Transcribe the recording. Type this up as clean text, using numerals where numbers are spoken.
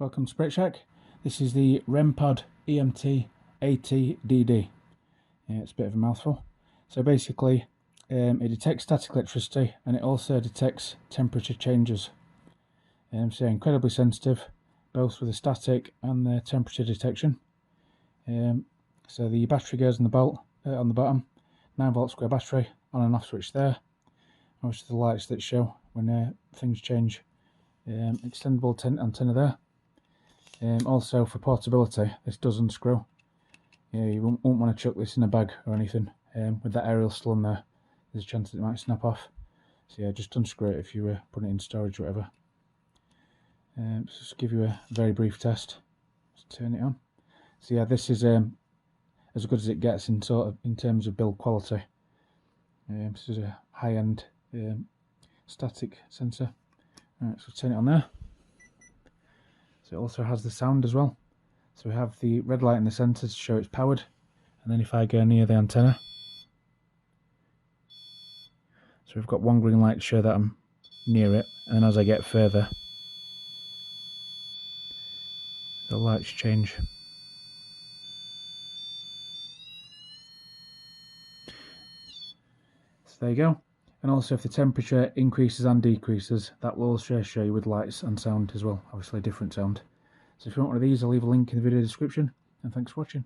Welcome to Sprit Check. This is the REMPOD EMT ATDD. It's a bit of a mouthful. So basically it detects static electricity and it also detects temperature changes. So incredibly sensitive both with the static and the temperature detection. So the battery goes on the bolt on the bottom, 9-volt square battery, on and off switch there. Most of the lights that show when things change. Extendable antenna there. Also for portability, this does unscrew. You won't want to chuck this in a bag or anything. With that aerial still on there, there's a chance that it might snap off. So yeah, just unscrew it if you were putting it in storage or whatever. Just give you a very brief test. Just turn it on. So yeah, this is as good as it gets in terms of build quality. This is a high-end static sensor. Right, so turn it on there. So it also has the sound as well. So we have the red light in the centre to show it's powered, and then if I go near the antenna, so we've got one green light to show that I'm near it, and then as I get further, the lights change. So there you go. And also if the temperature increases and decreases, that will also show you with lights and sound as well, obviously a different sound. So if you want one of these, I'll leave a link in the video description, and thanks for watching.